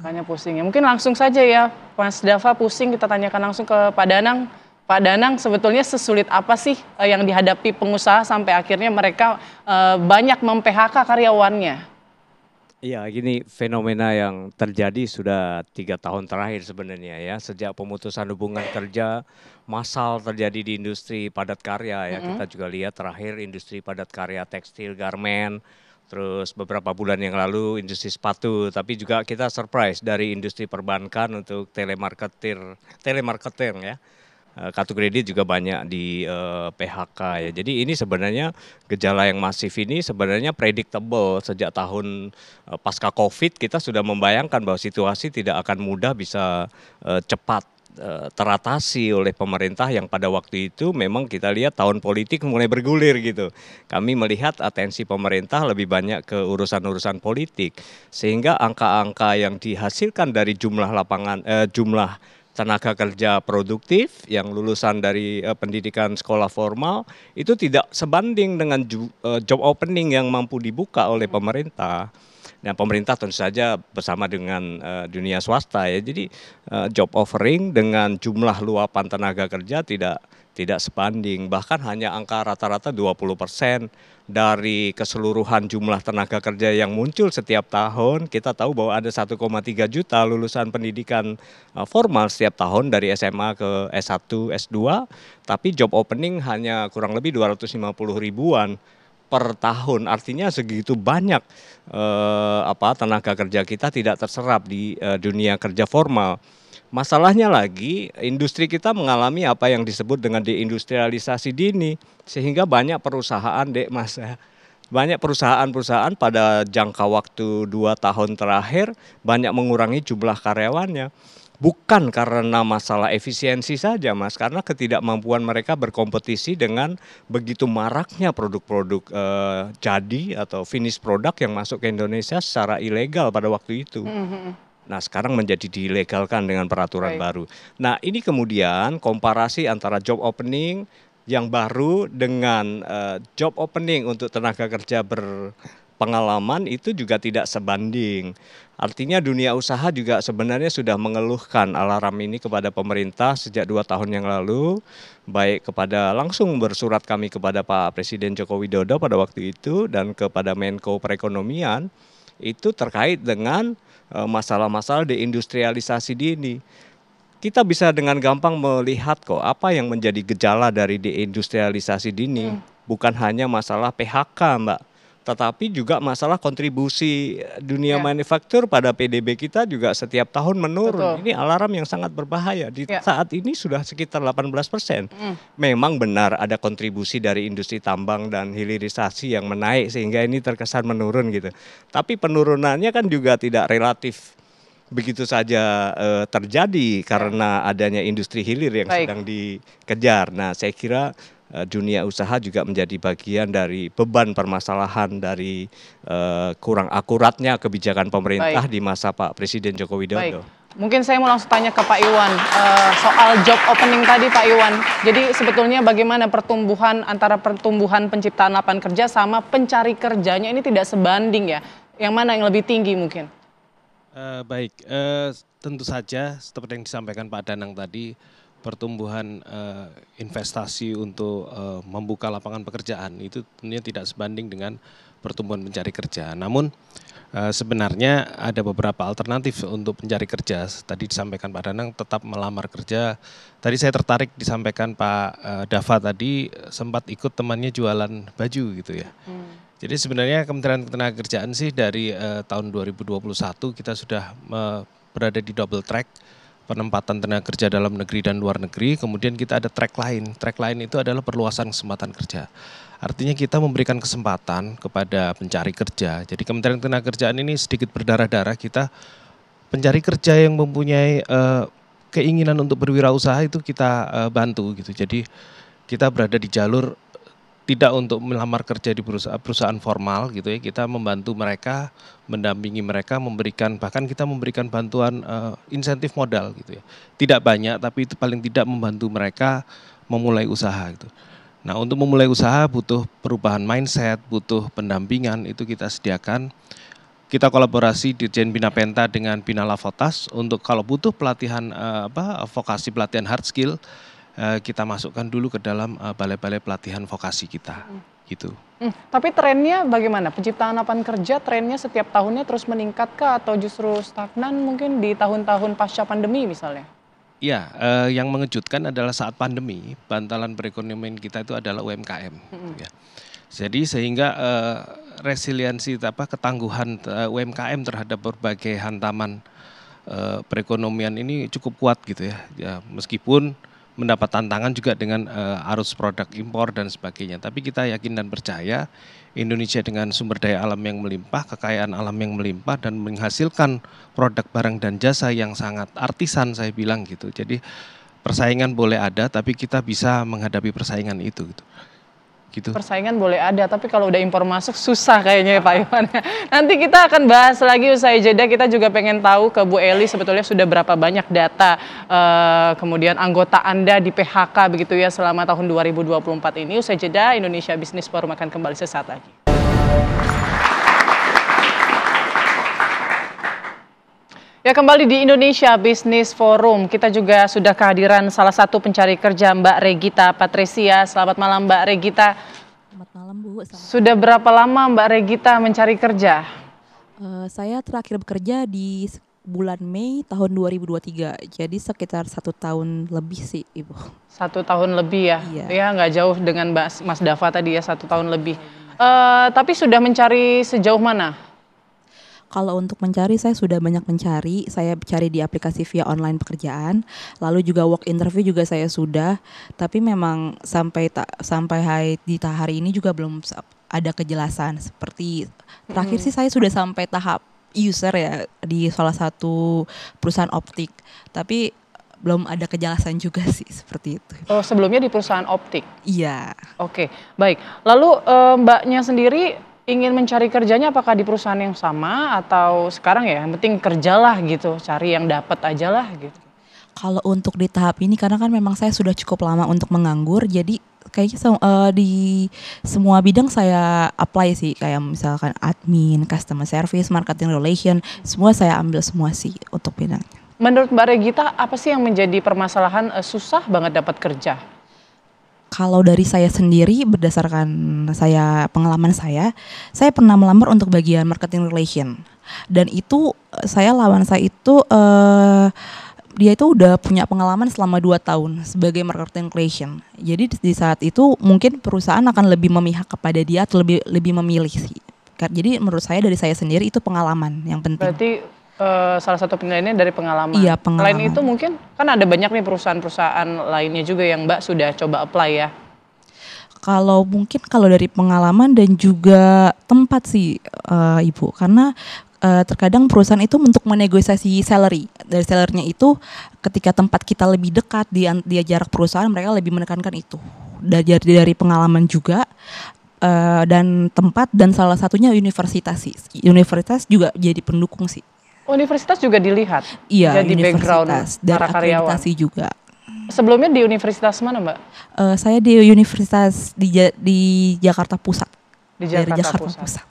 Makanya pusing ya. Mungkin langsung saja ya, Mas Dava pusing kita tanyakan langsung ke Pak Danang. Pak Danang, sebetulnya sesulit apa sih yang dihadapi pengusaha sampai akhirnya mereka banyak mem-PHK karyawannya? Iya, gini fenomena yang terjadi sudah 3 tahun terakhir sebenarnya ya. Sejak pemutusan hubungan kerja massal terjadi di industri padat karya ya. Kita juga lihat terakhir industri padat karya tekstil, garmen, terus beberapa bulan yang lalu industri sepatu. Tapi juga kita surprise dari industri perbankan untuk telemarketer ya. Kartu kredit juga banyak di PHK ya. Jadi ini sebenarnya gejala yang masif ini sebenarnya predictable sejak tahun pasca Covid kita sudah membayangkan bahwa situasi tidak akan mudah bisa cepat teratasi oleh pemerintah yang pada waktu itu memang kita lihat tahun politik mulai bergulir gitu. Kami melihat atensi pemerintah lebih banyak ke urusan-urusan politik sehingga angka-angka yang dihasilkan dari jumlah tenaga kerja produktif yang lulusan dari pendidikan sekolah formal itu tidak sebanding dengan job opening yang mampu dibuka oleh pemerintah. Nah, pemerintah tentu saja bersama dengan dunia swasta ya. Jadi job offering dengan jumlah luapan tenaga kerja tidak sebanding, bahkan hanya angka rata-rata 20% dari keseluruhan jumlah tenaga kerja yang muncul setiap tahun. Kita tahu bahwa ada 1,3 juta lulusan pendidikan formal setiap tahun dari SMA ke S1, S2, tapi job opening hanya kurang lebih 250 ribuan per tahun. Artinya segitu banyak tenaga kerja kita tidak terserap di dunia kerja formal. Masalahnya lagi, industri kita mengalami apa yang disebut dengan deindustrialisasi dini, sehingga banyak perusahaan, banyak perusahaan-perusahaan pada jangka waktu 2 tahun terakhir banyak mengurangi jumlah karyawannya. Bukan karena masalah efisiensi saja Mas, karena ketidakmampuan mereka berkompetisi dengan begitu maraknya produk-produk jadi atau finish product yang masuk ke Indonesia secara ilegal pada waktu itu. Nah, sekarang menjadi dilegalkan dengan peraturan baru. Nah, ini kemudian komparasi antara job opening yang baru dengan job opening untuk tenaga kerja berpengalaman itu juga tidak sebanding. Artinya dunia usaha juga sebenarnya sudah mengeluhkan alarm ini kepada pemerintah sejak 2 tahun yang lalu, baik kepada langsung bersurat kami kepada Pak Presiden Joko Widodo pada waktu itu dan kepada Menko Perekonomian, itu terkait dengan masalah-masalah deindustrialisasi dini. Kita bisa dengan gampang melihat kok apa yang menjadi gejala dari deindustrialisasi dini. Bukan hanya masalah PHK Mbak, tetapi juga masalah kontribusi dunia manufaktur pada PDB kita juga setiap tahun menurun. Ini alarm yang sangat berbahaya. Di saat ini sudah sekitar 18%. Memang benar ada kontribusi dari industri tambang dan hilirisasi yang menaik sehingga ini terkesan menurun gitu. Tapi penurunannya kan juga tidak relatif begitu saja terjadi karena adanya industri hilir yang sedang dikejar. Nah, saya kira dunia usaha juga menjadi bagian dari beban permasalahan dari kurang akuratnya kebijakan pemerintah di masa Pak Presiden Joko Widodo. Mungkin saya mau langsung tanya ke Pak Iwan soal job opening tadi Pak Iwan. Jadi sebetulnya bagaimana antara pertumbuhan penciptaan lapangan kerja sama pencari kerjanya ini tidak sebanding ya? Yang mana yang lebih tinggi mungkin? Tentu saja seperti yang disampaikan Pak Danang tadi, pertumbuhan investasi untuk membuka lapangan pekerjaan itu tentunya tidak sebanding dengan pertumbuhan mencari kerja. Namun sebenarnya ada beberapa alternatif untuk mencari kerja. Tadi disampaikan Pak Danang tetap melamar kerja. Tadi saya tertarik disampaikan Pak Dava tadi sempat ikut temannya jualan baju gitu ya. Jadi sebenarnya Kementerian Ketenagakerjaan sih dari tahun 2021 kita sudah berada di double track penempatan tenaga kerja dalam negeri dan luar negeri. Kemudian kita ada track lain. Track lain itu adalah perluasan kesempatan kerja. Artinya kita memberikan kesempatan kepada pencari kerja. Jadi Kementerian Ketenagakerjaan ini sedikit berdarah-darah, kita pencari kerja yang mempunyai keinginan untuk berwirausaha itu kita bantu gitu. Jadi kita berada di jalur tidak untuk melamar kerja di perusahaan formal gitu ya, kita membantu mereka, mendampingi mereka, bahkan kita memberikan bantuan insentif modal gitu ya. Tidak banyak tapi itu paling tidak membantu mereka memulai usaha gitu. Nah, untuk memulai usaha butuh perubahan mindset, butuh pendampingan, itu kita sediakan. kita kolaborasi Dirjen Bina Penta dengan Bina Lavotas untuk kalau butuh pelatihan vokasi pelatihan hard skill, kita masukkan dulu ke dalam balai-balai pelatihan vokasi kita gitu. Tapi trennya bagaimana? Penciptaan lapangan kerja trennya setiap tahunnya terus meningkat kah atau justru stagnan mungkin di tahun-tahun pasca pandemi misalnya? Iya, yang mengejutkan adalah saat pandemi, bantalan perekonomian kita itu adalah UMKM. Ya. Jadi sehingga resiliensi ketangguhan UMKM terhadap berbagai hantaman perekonomian ini cukup kuat gitu ya. Ya meskipun mendapat tantangan juga dengan arus produk impor dan sebagainya. Tapi kita yakin dan percaya Indonesia dengan sumber daya alam yang melimpah, kekayaan alam yang melimpah dan menghasilkan produk barang dan jasa yang sangat artisan saya bilang gitu. Jadi persaingan boleh ada tapi kita bisa menghadapi persaingan itu gitu. Persaingan boleh ada, tapi kalau udah impor masuk susah kayaknya ya Pak Iwan. Nanti kita akan bahas lagi usai jeda. Kita juga pengen tahu ke Bu Eli sebetulnya sudah berapa banyak data kemudian anggota Anda di PHK begitu ya selama tahun 2024 ini. Usai jeda, Indonesia Business Forum akan kembali sesaat lagi. Ya, kembali di Indonesia Business Forum. Kita juga sudah kehadiran salah satu pencari kerja Mbak Regita Patresia. Selamat malam Mbak Regita. Selamat malam Bu. Sudah berapa lama Mbak Regita mencari kerja? Saya terakhir bekerja di bulan Mei tahun 2023. Jadi sekitar 1 tahun lebih sih Ibu. 1 tahun lebih ya? Iya. Ya, nggak jauh dengan Mas Dava tadi ya, 1 tahun lebih. Tapi sudah mencari sejauh mana? Kalau untuk mencari, saya sudah banyak mencari. Saya cari di aplikasi via online pekerjaan. Lalu juga work interview juga saya sudah. Tapi memang sampai di hari ini juga belum ada kejelasan. Seperti terakhir sih saya sudah sampai tahap user ya di salah satu perusahaan optik. Tapi belum ada kejelasan juga sih seperti itu. Oh, sebelumnya di perusahaan optik? Iya. Oke, baik. Lalu Mbaknya sendiri ingin mencari kerjanya apakah di perusahaan yang sama atau sekarang ya yang penting kerjalah gitu, cari yang dapat aja lah gitu? Kalau untuk di tahap ini karena kan memang saya sudah cukup lama untuk menganggur, jadi kayaknya di semua bidang saya apply sih, kayak misalkan admin, customer service, marketing relation, semua saya ambil semua sih untuk bidangnya. Menurut Mbak Regita apa sih yang menjadi permasalahan susah banget dapat kerja? Kalau dari saya sendiri berdasarkan pengalaman saya pernah melamar untuk bagian marketing relation dan itu lawan saya itu dia itu udah punya pengalaman selama 2 tahun sebagai marketing relation. Jadi di saat itu mungkin perusahaan akan lebih memihak kepada dia atau lebih memilih sih. Jadi menurut saya dari saya sendiri itu pengalaman yang penting. Berarti salah satu penilaiannya dari pengalaman. Iya, pengalaman. Selain itu mungkin kan ada banyak nih perusahaan-perusahaan lainnya juga yang Mbak sudah coba apply ya. Kalau dari pengalaman dan juga tempat sih Ibu, karena terkadang perusahaan itu untuk menegosiasi salary. Dari salarynya itu ketika tempat kita lebih dekat dia jarak perusahaan, mereka lebih menekankan itu. Dari pengalaman juga dan tempat dan salah satunya universitas sih. Universitas juga jadi pendukung sih. Universitas juga dilihat? Iya, jadi universitas background para dan karyawan. akreditasi juga. Sebelumnya di universitas mana Mbak? Saya di universitas di Jakarta Pusat. Di Jakarta Pusat.